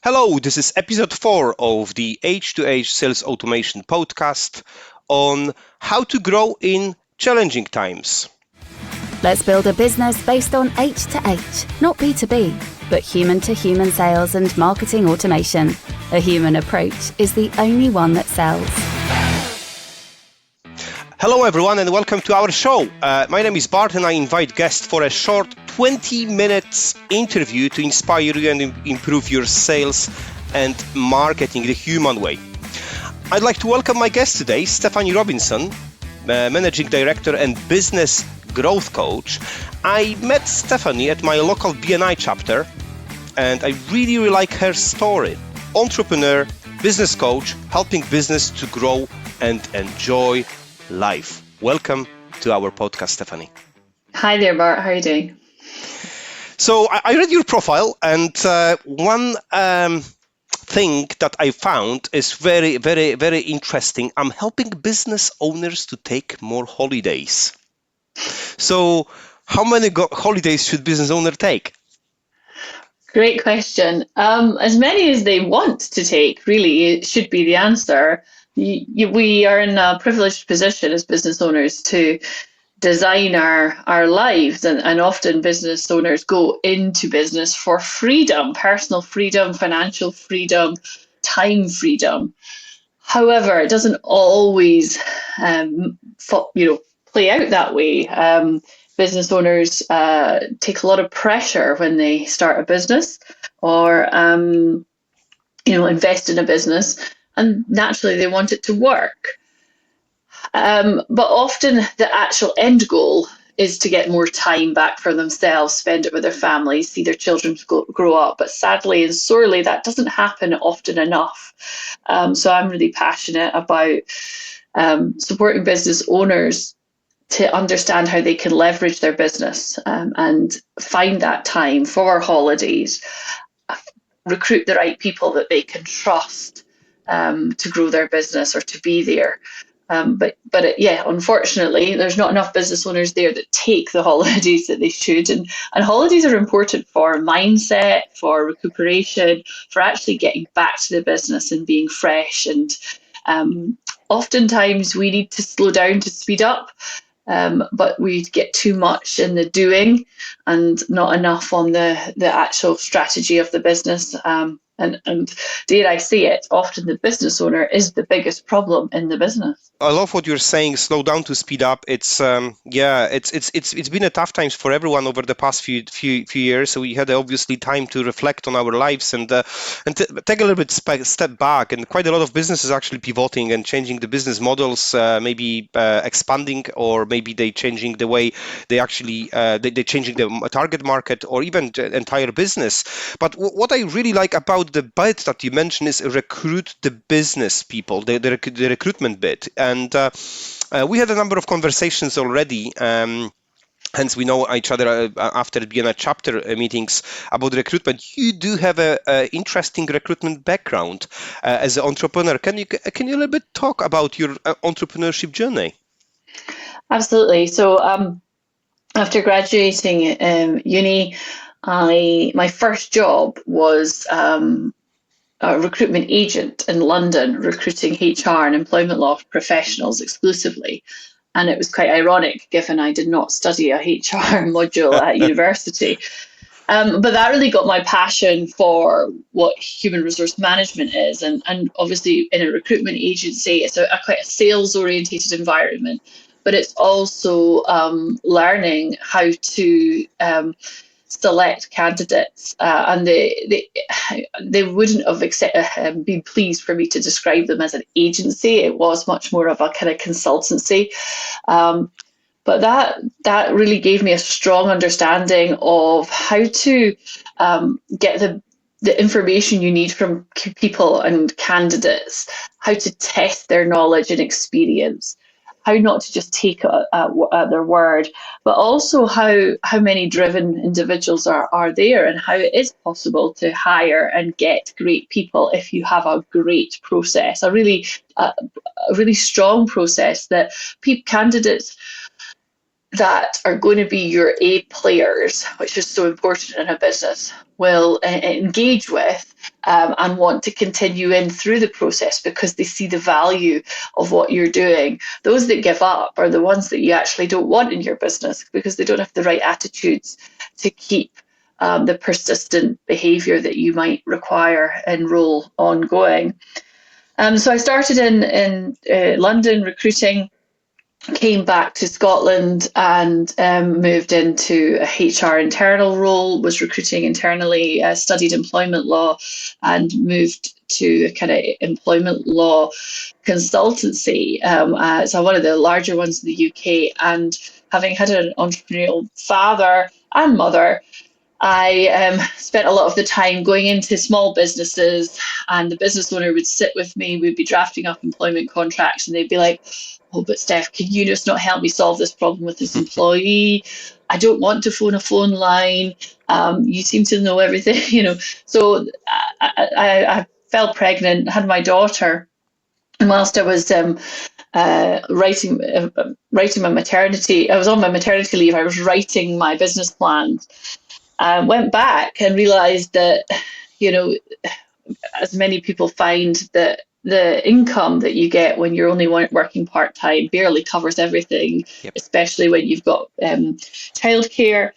Hello, this is episode 4 of the H2H Sales Automation podcast on how to grow in challenging times. Let's build a business based on H to H, not B2B, but human-to-human sales and marketing automation. A human approach is the only one that sells. Hello everyone and welcome to our show. My name is Bart and I invite guests for a short 20 minutes interview to inspire you and improve your sales and marketing the human way. I'd like to welcome my guest today, Stephanie Robinson, Managing Director and Business Growth Coach. I met Stephanie at my local BNI chapter and I really like her story. Entrepreneur, business coach, helping business to grow and enjoy life. Welcome to our podcast, Stephanie. Hi there, Bart. How are you doing? So I read your profile, and one thing that I found is very, very, very interesting. I'm helping business owners to take more holidays. So how many holidays should business owner take? Great question. As many as they want to take, really, should be the answer. We are in a privileged position as business owners to design our lives, and often business owners go into business for freedom, personal freedom, financial freedom, time freedom. However, it doesn't always play out that way. Business owners take a lot of pressure when they start a business or invest in a business. And naturally, they want it to work. But often the actual end goal is to get more time back for themselves, spend it with their families, see their children grow up. But sadly and sorely, that doesn't happen often enough. So I'm really passionate about supporting business owners to understand how they can leverage their business and find that time for holidays, recruit the right people that they can trust to grow their business or to be there. But unfortunately, there's not enough business owners there that take the holidays that they should. And holidays are important for mindset, for recuperation, for actually getting back to the business and being fresh. And oftentimes we need to slow down to speed up, but we get too much in the doing and not enough on the actual strategy of the business. And dare I say it, often the business owner is the biggest problem in the business. I love what you're saying. Slow down to speed up. It's been a tough times for everyone over the past few years. So we had obviously time to reflect on our lives and take a little bit step back. And quite a lot of businesses actually pivoting and changing the business models, maybe expanding, or maybe they changing the way they actually they changing the target market or even the entire business. But what I really like about the bit that you mentioned is recruit the business people, the recruitment bit. And we had a number of conversations already. Hence, we know each other after the BNI chapter meetings about recruitment. You do have an interesting recruitment background as an entrepreneur. Can you a little bit talk about your entrepreneurship journey? Absolutely. So after graduating uni, my first job was a recruitment agent in London, recruiting HR and employment law professionals exclusively. And it was quite ironic, given I did not study a HR module at university. But that really got my passion for what human resource management is. And obviously, in a recruitment agency, it's quite a sales-orientated environment. But it's also learning how to select candidates, and they wouldn't have been pleased for me to describe them as an agency. It was much more of a kind of consultancy, but that really gave me a strong understanding of how to get the information you need from people and candidates, how to test their knowledge and experience, how not to just take at their word, but also how many driven individuals are there and how it is possible to hire and get great people if you have a great process, a really strong process that candidates that are going to be your A players, which is so important in a business, will engage with and want to continue in through the process because they see the value of what you're doing. Those that give up are the ones that you actually don't want in your business because they don't have the right attitudes to keep the persistent behaviour that you might require and role ongoing. So I started in London recruiting, came back to Scotland and moved into a HR internal role, was recruiting internally, studied employment law and moved to a kind of employment law consultancy. So one of the larger ones in the UK. And having had an entrepreneurial father and mother, I spent a lot of the time going into small businesses, and the business owner would sit with me. We'd be drafting up employment contracts, and they'd be like, "Oh, but Steph, can you just not help me solve this problem with this employee? I don't want to phone a phone line. You seem to know everything, you know." So I fell pregnant, had my daughter, and whilst I was writing my maternity, I was on my maternity leave. I was writing my business plan. Went back and realised that, you know, as many people find, that the income that you get when you're only working part-time barely covers everything, Yep. especially when you've got childcare.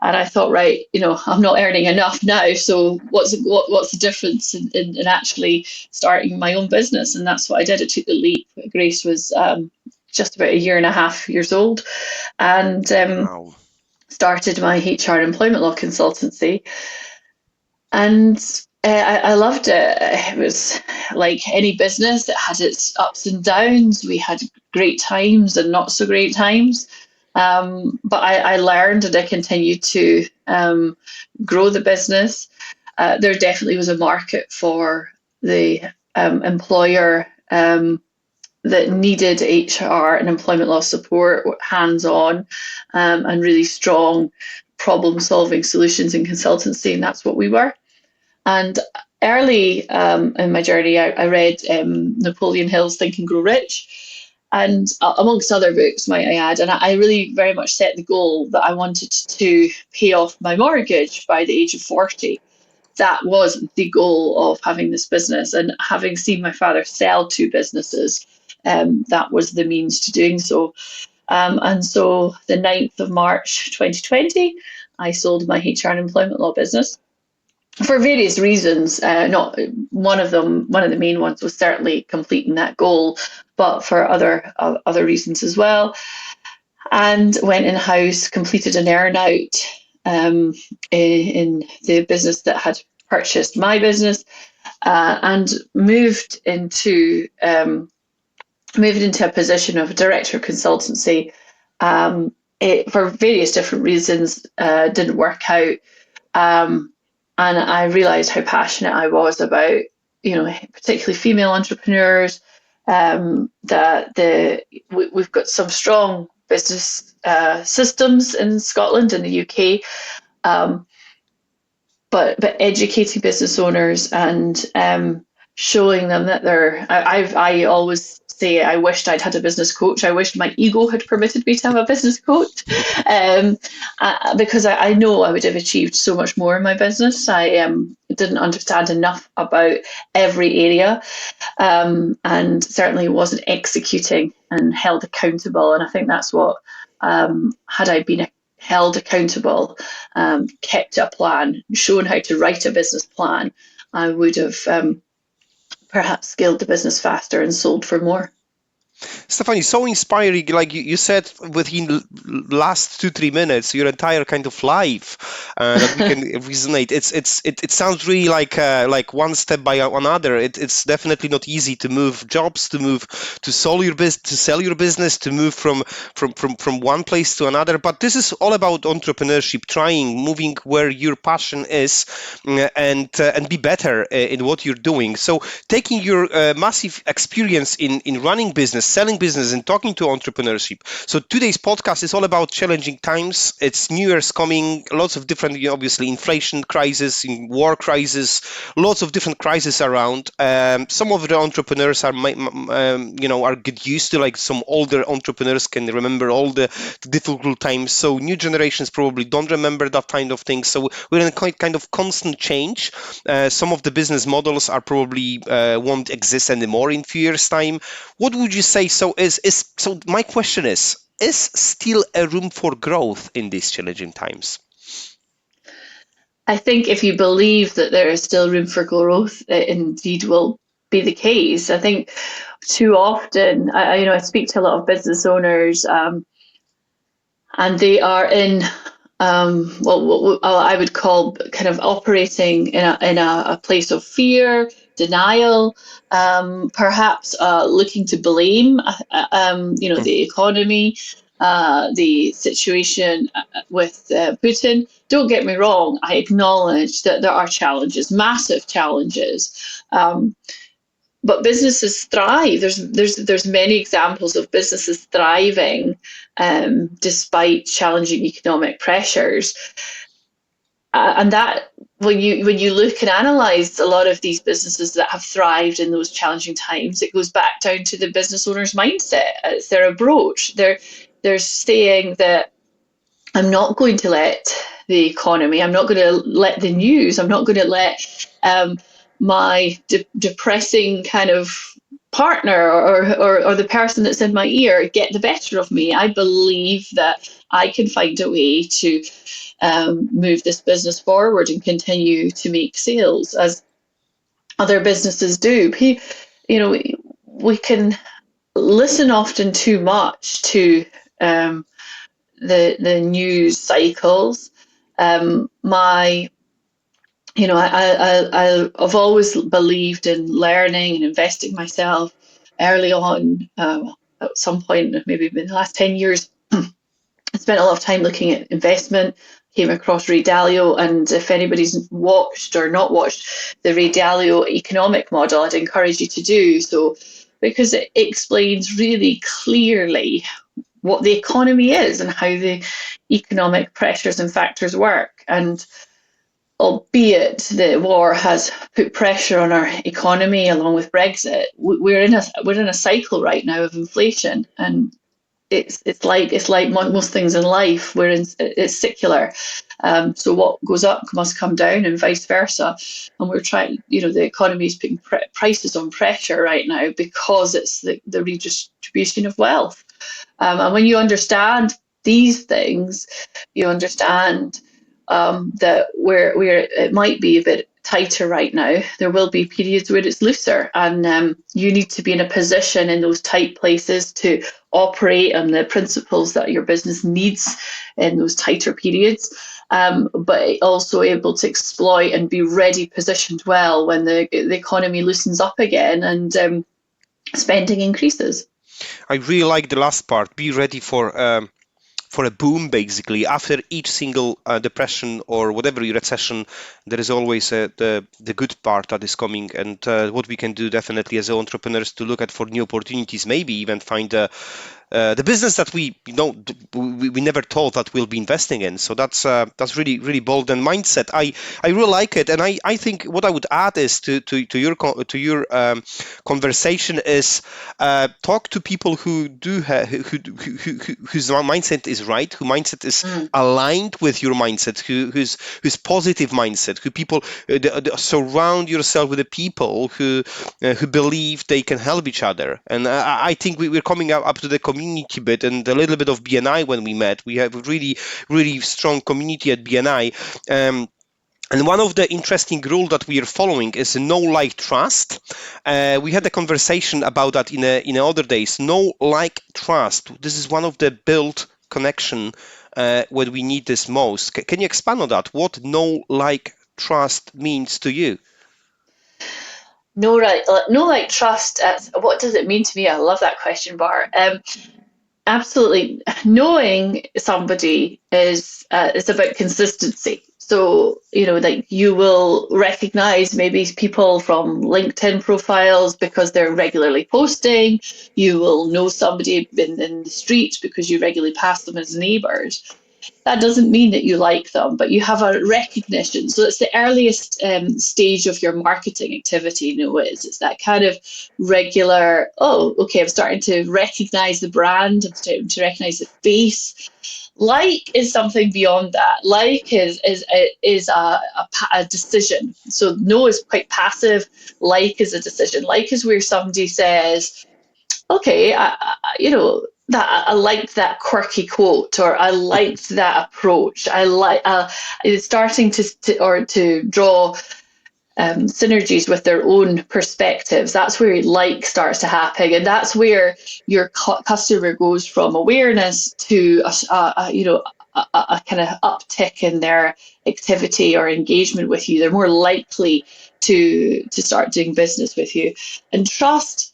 And I thought, right, you know, I'm not earning enough now, so what's the difference in actually starting my own business? And that's what I did. I took the leap. Grace was just about 1.5 years old, and Wow. started my HR employment law consultancy. And I loved it. It was like any business, it had its ups and downs. We had great times and not so great times. But I learned and I continued to grow the business. There definitely was a market for the employer that needed HR and employment law support, hands-on, and really strong problem-solving solutions in consultancy, and that's what we were. And early in my journey, I read Napoleon Hill's Think and Grow Rich, and amongst other books, might I add, and I really very much set the goal that I wanted to pay off my mortgage by the age of 40. That was the goal of having this business, and having seen my father sell 2 businesses, that was the means to doing so. And so the 9th of March 2020, I sold my HR and employment law business for various reasons. Not one of the main ones was certainly completing that goal, but for other reasons as well. And went in house, completed an earn out in the business that had purchased my business, and moved into a position of director of consultancy. For various different reasons, didn't work out. And I realised how passionate I was about, you know, particularly female entrepreneurs. We've got some strong business systems in Scotland and the UK, but educating business owners and showing them that I always say I wished I'd had a business coach. I wished my ego had permitted me to have a business coach, because I know I would have achieved so much more in my business. I didn't understand enough about every area, and certainly wasn't executing and held accountable. And I think that's what, had I been held accountable, kept a plan, shown how to write a business plan, I would have perhaps scaled the business faster and sold for more. Stephanie, so inspiring. Like you said, within last 2-3 minutes, your entire kind of life that we can resonate. It sounds really like one step by another. It's definitely not easy to move jobs, to sell your business, to move from one place to another. But this is all about entrepreneurship, moving where your passion is, and be better in what you're doing. So taking your massive experience in running business, business, selling business, and talking to entrepreneurship. So today's podcast is all about challenging times. It's New Year's coming, lots of different, obviously, inflation crisis, war crisis, lots of different crises around. Some of the entrepreneurs are get used to, like some older entrepreneurs can remember all the difficult times. So new generations probably don't remember that kind of thing. So we're in a kind of constant change. Some of the business models are probably won't exist anymore in a few years' time. What would you say? So my question is still a room for growth in these challenging times? I think if you believe that there is still room for growth, it indeed will be the case. I think too often, I speak to a lot of business owners, and they are in what I would call kind of operating in a place of fear, denial, perhaps looking to blame, the economy, the situation with Putin. Don't get me wrong, I acknowledge that there are challenges, massive challenges. But businesses thrive. There's many examples of businesses thriving despite challenging economic pressures. And that when you look and analyze a lot of these businesses that have thrived in those challenging times, it goes back down to the business owner's mindset. It's their approach. They're saying that I'm not going to let the economy, I'm not going to let the news, I'm not going to let my depressing kind of partner or the person that's in my ear get the better of me. I believe that I can find a way to move this business forward and continue to make sales as other businesses do. We can listen often too much to the news cycles. I've always believed in learning and investing myself early on. At some point, maybe in the last 10 years, I spent a lot of time looking at investment, came across Ray Dalio, and if anybody's watched or not watched the Ray Dalio economic model, I'd encourage you to do so, because it explains really clearly what the economy is and how the economic pressures and factors work. And albeit the war has put pressure on our economy along with Brexit, we're in a cycle right now of inflation, and it's like most things in life. It's secular. So what goes up must come down, and vice versa. And we're trying. The economy is putting prices on pressure right now because it's the redistribution of wealth. And when you understand these things, you understand that where it might be a bit tighter right now, there will be periods where it's looser, and you need to be in a position in those tight places to operate on the principles that your business needs in those tighter periods, but also able to exploit and be ready, positioned well when the economy loosens up again and spending increases. I really like the last part. Be ready for a boom, basically. After each single depression or whatever recession, there is always the good part that is coming, and what we can do definitely as entrepreneurs to look at for new opportunities, maybe even find the business that we never thought that we'll be investing in. So that's really, really bold and mindset. I really like it, and I think what I would add is to your conversation is talk to people who do whose mindset is right, whose mindset is aligned with your mindset, whose positive mindset, who people surround yourself with the people who believe they can help each other. And I think we're coming up to the community bit and a little bit of BNI. When we met, we have a really, really strong community at BNI. And one of the interesting rules that we are following is know, like, trust. We had a conversation about that in other days. Know, like, trust. This is one of the build connection when we need this most. Can you expand on that? What know, like, trust means to you? Know, like, trust. What does it mean to me? I love that question, Bart. Absolutely, knowing somebody is about consistency. So, like you will recognize maybe people from LinkedIn profiles because they're regularly posting. You will know somebody in the street because you regularly pass them as neighbors. That doesn't mean that you like them, but you have a recognition. So it's the earliest stage of your marketing activity, it's that kind of regular, oh, okay, I'm starting to recognize the brand, I'm starting to recognize the face. Like is something beyond that. Like is a decision. So no is quite passive. Like is a decision. Like is where somebody says, okay, that I liked that quirky quote, or I liked that approach. I like it's starting to draw synergies with their own perspectives. That's where like starts to happen, and that's where your customer goes from awareness to a kind of uptick in their activity or engagement with you. They're more likely to start doing business with you, and trust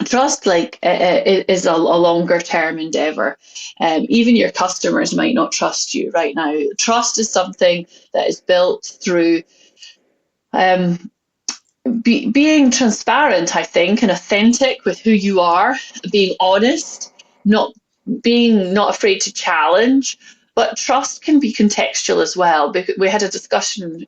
is a longer term endeavor. Even your customers might not trust you right now. Trust is something that is built through um, being transparent, I think, and authentic with who you are, being honest, not not afraid to challenge. But trust can be contextual as well. Because we had a discussion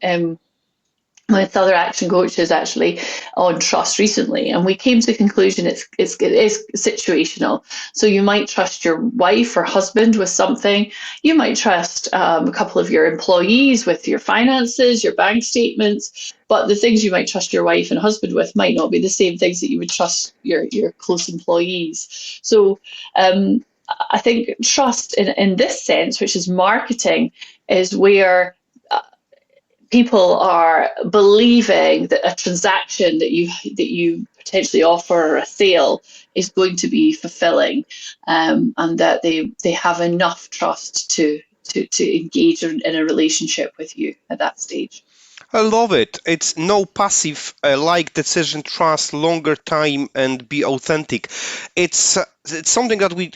with other action coaches actually on trust recently, and we came to the conclusion it's situational. So you might trust your wife or husband with something. You might trust a couple of your employees with your finances, your bank statements, but the things you might trust your wife and husband with might not be the same things that you would trust your close employees. So I think trust in this sense, which is marketing, is where people are believing that a transaction that you potentially offer, or a sale, is going to be fulfilling, and that they have enough trust to engage in a relationship with you at that stage. I love it. It's no passive like decision, trust, longer time, and be authentic. It's something that we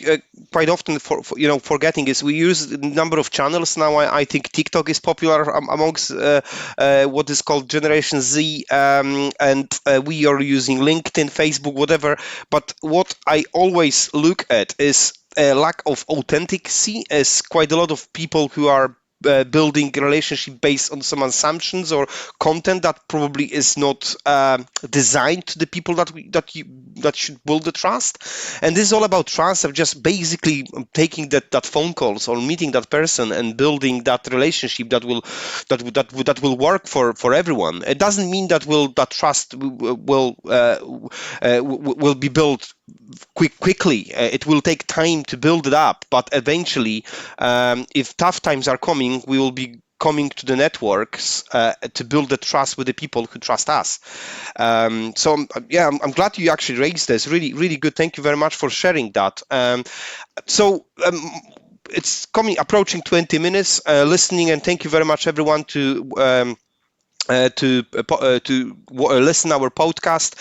quite often forgetting is we use a number of channels now. I think TikTok is popular amongst what is called Generation Z, and we are using LinkedIn, Facebook, whatever. But what I always look at is a lack of authenticity, as quite a lot of people who are building a relationship based on some assumptions or content that probably is not designed to the people that should build the trust. And this is all about trust of just basically taking that phone calls or meeting that person and building that relationship that will work for everyone. It doesn't mean that trust will be built quickly. It will take time to build it up, but eventually, if tough times are coming, we will be coming to the networks to build the trust with the people who trust us. I'm glad you actually raised this. Really, really good. Thank you very much for sharing that. It's approaching 20 minutes listening, and thank you very much, everyone, to listen our podcast.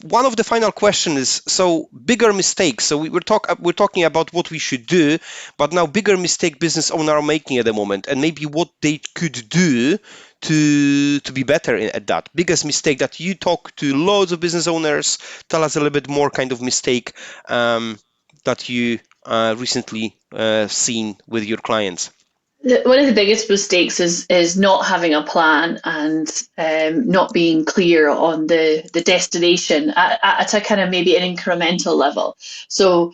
One of the final questions is, so bigger mistakes. So we're talking about what we should do, but now bigger mistake business owners are making at the moment, and maybe what they could do to be better at that. Biggest mistake that you talk to loads of business owners. Tell us a little bit more kind of mistake that you recently seen with your clients. One of the biggest mistakes is not having a plan, and not being clear on the destination at a kind of maybe an incremental level. So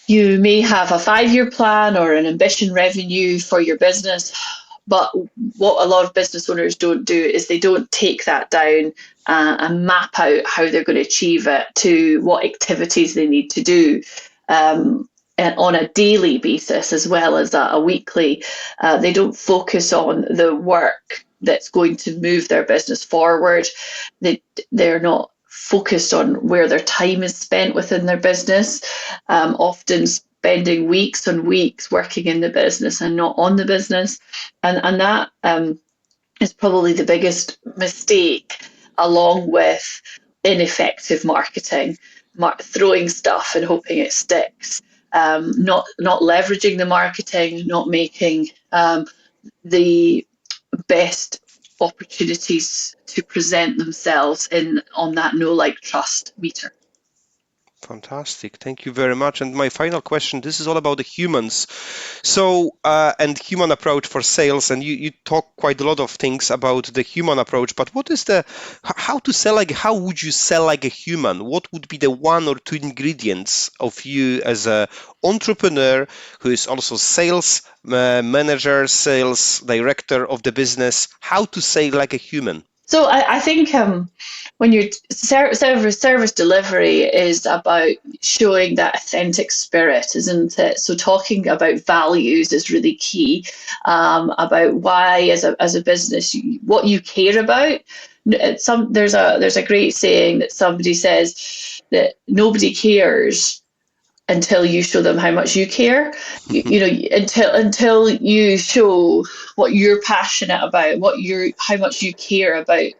you may have a 5-year plan or an ambition revenue for your business, but what a lot of business owners don't do is they don't take that down and map out how they're going to achieve it, to what activities they need to do. And on a daily basis as well as a weekly. They don't focus on the work that's going to move their business forward. They're not focused on where their time is spent within their business, often spending weeks on weeks working in the business and not on the business. And that is probably the biggest mistake, along with ineffective marketing, throwing stuff and hoping it sticks. Not leveraging the marketing, not making the best opportunities to present themselves on that know, like, trust meter. Fantastic. Thank you very much. And my final question, this is all about the humans. So, and human approach for sales. And you talk quite a lot of things about the human approach, but what is how to sell, how would you sell like a human? What would be the one or two ingredients of you as a entrepreneur who is also sales manager, sales director of the business? How to say like a human? So I think when you're service delivery is about showing that authentic spirit, isn't it? So talking about values is really key, about why as a business, what you care about. There's a great saying that somebody says that nobody cares until you show them how much you care. You know, until you show what you're passionate about, how much you care about,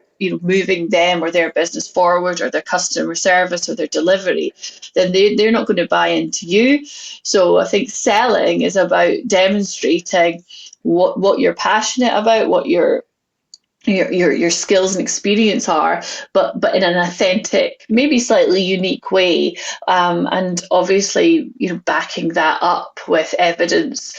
moving them or their business forward, or their customer service or their delivery, then they're not going to buy into you. So I think selling is about demonstrating what you're passionate about, what your skills and experience are, but in an authentic, maybe slightly unique way, and obviously, backing that up with evidence,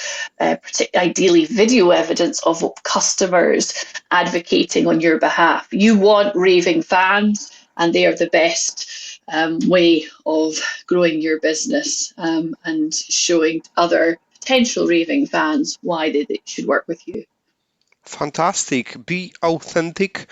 ideally video evidence of customers advocating on your behalf. You want raving fans, and they are the best way of growing your business, and showing other potential raving fans why they should work with you. Fantastic. Be authentic,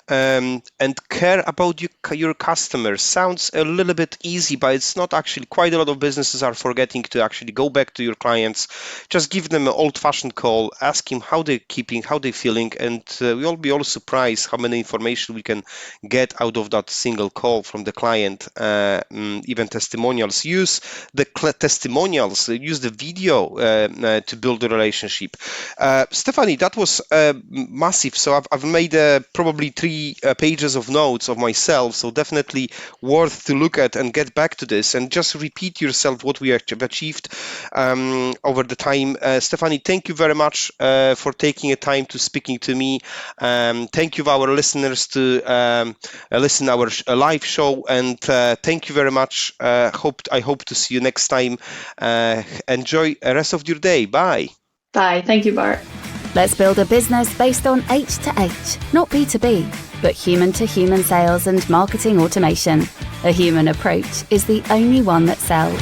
and care about your customers. Sounds a little bit easy, but it's not actually. Quite a lot of businesses are forgetting to actually go back to your clients. Just give them an old-fashioned call, ask him how they're keeping, how they're feeling, and we'll be all surprised how many information we can get out of that single call from the client. Even testimonials. Use the testimonials. Use the video to build the relationship. Stephanie, that was massive. So I've made probably 3 pages of notes of myself. So definitely worth to look at and get back to this and just repeat yourself what we have achieved over the time. Stephanie, thank you very much for taking a time to speaking to me. Thank you, our listeners, to listen our live show, and thank you very much. I hope to see you next time. Enjoy the rest of your day. Bye. Bye. Thank you, Bart. Let's build a business based on H to H, not B2B, but human to human sales and marketing automation. A human approach is the only one that sells.